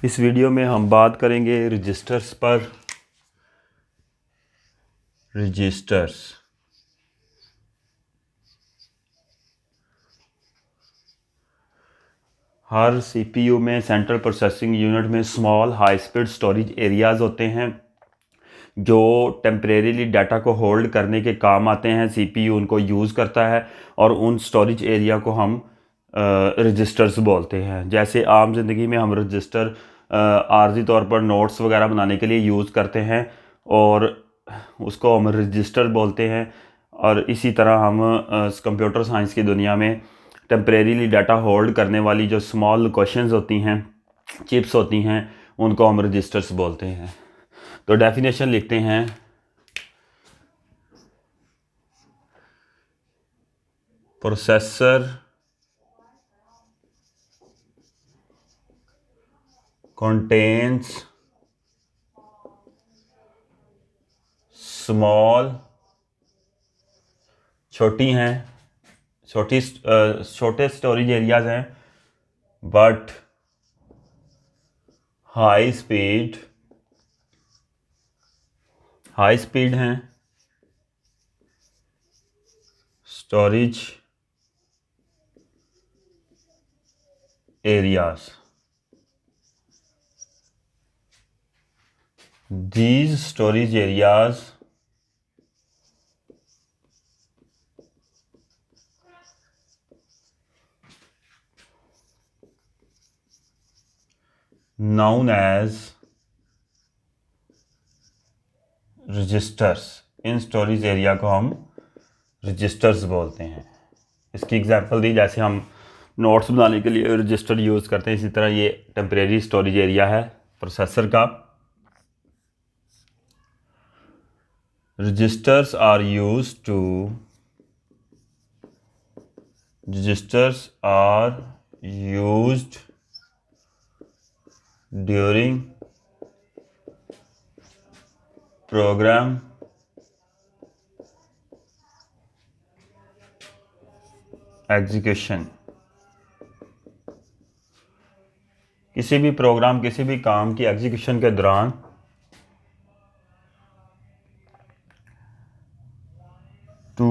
इस वीडियो में हम बात करेंगे रजिस्टर्स पर। रजिस्टर्स हर सीपीयू में, सेंट्रल प्रोसेसिंग यूनिट में small high speed storage areas होते हैं जो टेम्परेरीली डाटा को होल्ड करने के काम आते हैं। सीपीयू उनको यूज़ करता है और उन स्टोरेज एरिया को हम रजिस्टर्स बोलते हैं। जैसे आम ज़िंदगी में हम रजिस्टर आर्जी तौर पर नोट्स वगैरह बनाने के लिए यूज़ करते हैं और उसको हम रजिस्टर बोलते हैं। और इसी तरह हम कंप्यूटर साइंस की दुनिया में टेम्परेरीली डाटा होल्ड करने वाली जो स्मॉल लोकेशंस होती हैं, चिप्स होती हैं, उनको हम रजिस्टर्स बोलते हैं। तो डेफिनेशन लिखते हैं। प्रोसेसर contains small, छोटी हैं, छोटे स्टोरेज एरियाज हैं, बट हाई स्पीड हैं storage areas. These storage areas known as registers. इन स्टोरेज एरिया को हम रजिस्टर्स बोलते हैं। इसकी एग्जांपल दी, जैसे हम नोट्स बनाने के लिए रजिस्टर यूज़ करते हैं, इसी तरह ये टेम्परेरी स्टोरेज एरिया है प्रोसेसर का। Registers are used during program execution. किसी भी प्रोग्राम, किसी भी काम की एग्जीक्यूशन के दौरान टू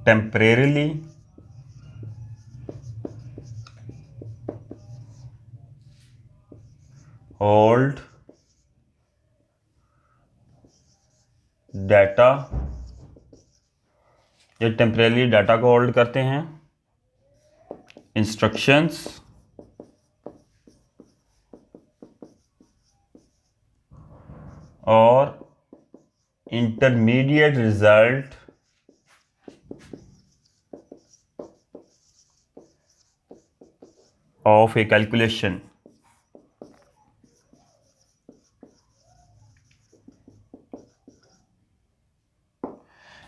टेम्परेरीली होल्ड डाटा, ये टेम्परेरी डाटा को होल्ड करते हैं। इंस्ट्रक्शंस और intermediate result of A calculation.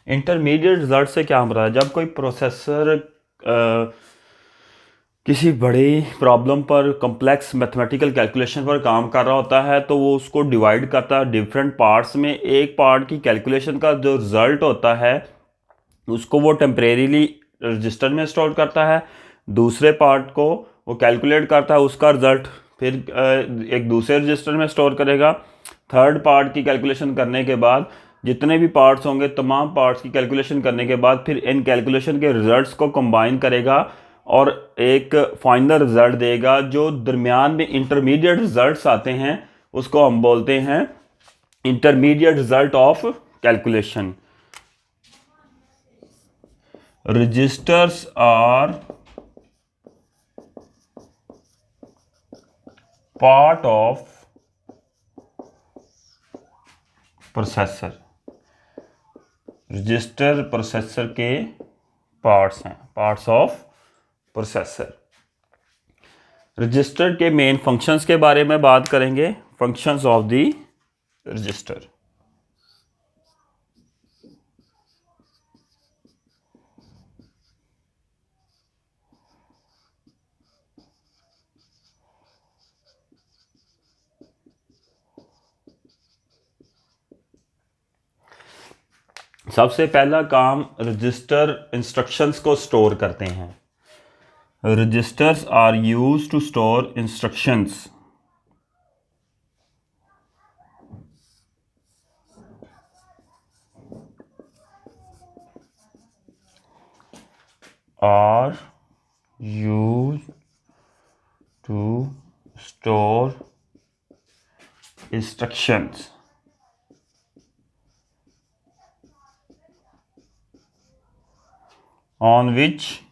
Intermediate result से क्या मरा है? जब कोई प्रोसेसर किसी बड़ी प्रॉब्लम पर, कॉम्प्लेक्स मैथमेटिकल कैलकुलेशन पर काम कर रहा होता है, तो वो उसको डिवाइड करता है डिफरेंट पार्ट्स में। एक पार्ट की कैलकुलेशन का जो रिज़ल्ट होता है उसको वो टेम्परेरीली रजिस्टर में स्टोर करता है। दूसरे पार्ट को वो कैलकुलेट करता है, उसका रिज़ल्ट फिर एक दूसरे रजिस्टर में स्टोर करेगा। थर्ड पार्ट की कैलकुलेशन करने के बाद जितने भी पार्ट्स होंगे, तमाम पार्ट्स की कैलकुलेशन करने के बाद फिर इन कैलकुलेशन के रिजल्ट्स को कंबाइन करेगा और एक फाइनल रिजल्ट देगा। जो दरमियान में इंटरमीडिएट रिजल्ट्स आते हैं उसको हम बोलते हैं intermediate result of calculation. Registers are part of processor. Register processor के पार्ट्स हैं, पार्ट्स ऑफ प्रोसेसर। रजिस्टर के मेन फंक्शंस के बारे में बात करेंगे। Functions of the register. सबसे पहला काम, रजिस्टर इंस्ट्रक्शंस को स्टोर करते हैं। Registers are used to store instructions. Are used to store instructions. On which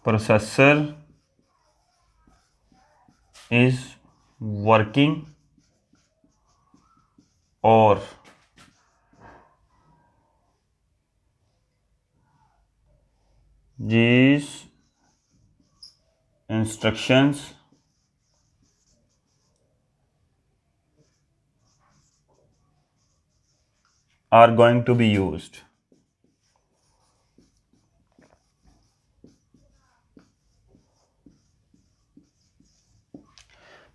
processor is working, or these instructions are going to be used.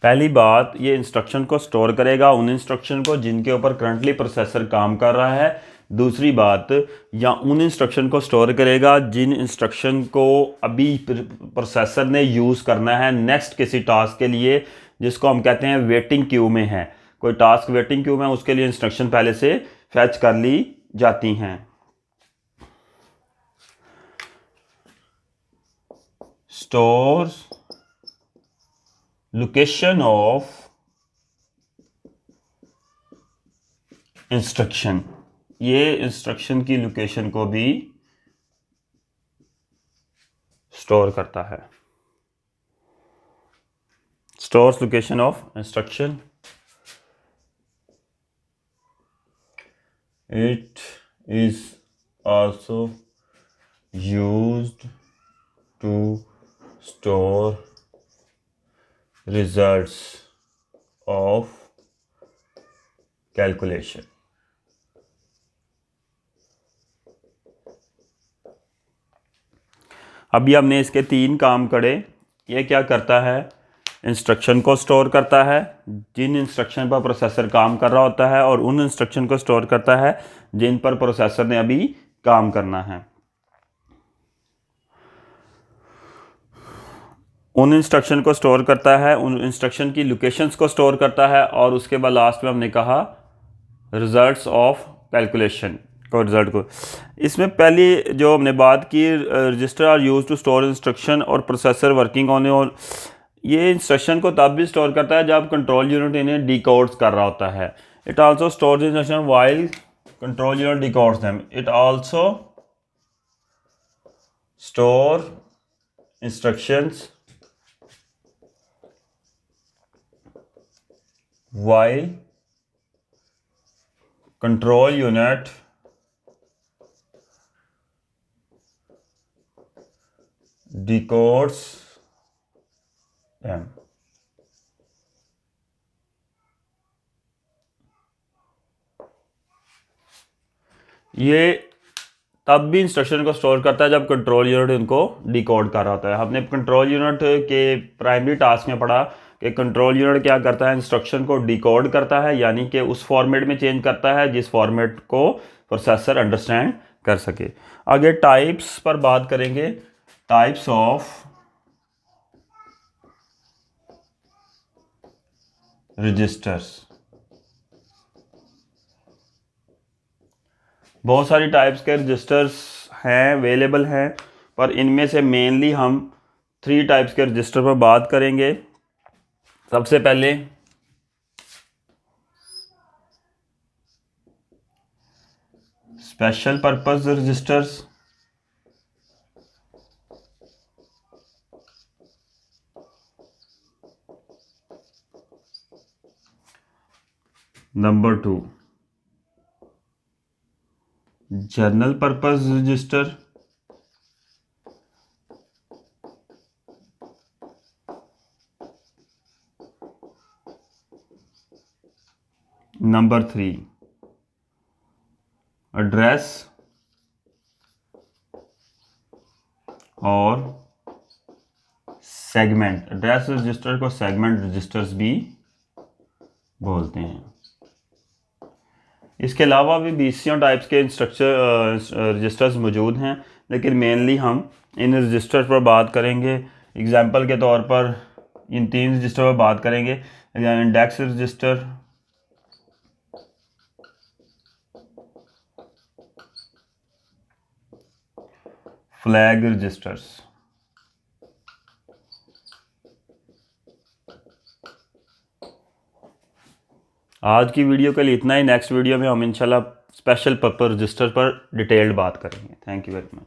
पहली बात, ये instruction को स्टोर करेगा, उन इंस्ट्रक्शन को जिनके ऊपर करंटली प्रोसेसर काम कर रहा है। दूसरी बात, या उन इंस्ट्रक्शन को स्टोर करेगा जिन इंस्ट्रक्शन को अभी प्रोसेसर ने यूज़ करना है नेक्स्ट किसी टास्क के लिए, जिसको हम कहते हैं वेटिंग क्यू में है। कोई टास्क वेटिंग क्यू में, उसके लिए इंस्ट्रक्शन पहले से फैच कर ली जाती हैं। स्टोर्स लोकेशन ऑफ इंस्ट्रक्शन, ये इंस्ट्रक्शन की लोकेशन को भी स्टोर करता है। Stores location of instruction, it is also used to store results of calculation. अभी हमने इसके 3 काम करे। ये क्या करता है? इंस्ट्रक्शन को स्टोर करता है जिन इंस्ट्रक्शन पर प्रोसेसर काम कर रहा होता है, और उन इंस्ट्रक्शन को स्टोर करता है जिन पर प्रोसेसर ने अभी काम करना है। उन इंस्ट्रक्शन को स्टोर करता है, उन इंस्ट्रक्शन की लोकेशंस को स्टोर करता है, और उसके बाद लास्ट में हमने कहा रिजल्ट्स ऑफ कैलकुलेशन को, रिजल्ट को। इसमें पहली जो हमने बात की, register are use to store instruction और प्रोसेसर वर्किंग ऑन, और ये इंस्ट्रक्शन को तब भी स्टोर करता है जब कंट्रोल यूनिट इन्हें डिकोड्स कर रहा होता है। It also stores instruction while control unit डिकोड्स them. It also store instructions while control unit decodes them. ये तब भी इंस्ट्रक्शन को स्टोर करता है जब कंट्रोल यूनिट उनको डिकोड कर रहा होता है। हमने कंट्रोल यूनिट के प्राइमरी टास्क में पढ़ा कि कंट्रोल यूनिट क्या करता है, इंस्ट्रक्शन को डिकोड करता है, यानी कि उस फॉर्मेट में चेंज करता है जिस फॉर्मेट को प्रोसेसर अंडरस्टैंड कर सके। आगे टाइप्स पर बात करेंगे। टाइप्स ऑफ रजिस्टर्स, बहुत सारी टाइप्स के रजिस्टर्स हैं, अवेलेबल हैं, पर इनमें से मेनली हम 3 टाइप्स के रजिस्टर पर बात करेंगे। सबसे पहले special purpose registers, number 2 general purpose register, number 3 address और सेगमेंट। एड्रेस रजिस्टर को सेगमेंट रजिस्टर्स भी बोलते हैं। इसके अलावा भी 20 टाइप्स के इंस्ट्रक्चर रजिस्टर्स मौजूद हैं। लेकिन मेनली हम इन रजिस्टर पर बात करेंगे। एग्जांपल के तौर पर इन 3 रजिस्टर पर बात करेंगे। Index register, flag registers. आज की वीडियो के लिए इतना ही। नेक्स्ट वीडियो में हम इंशाल्लाह स्पेशल पर्पस रजिस्टर पर डिटेल्ड बात करेंगे। Thank you very much.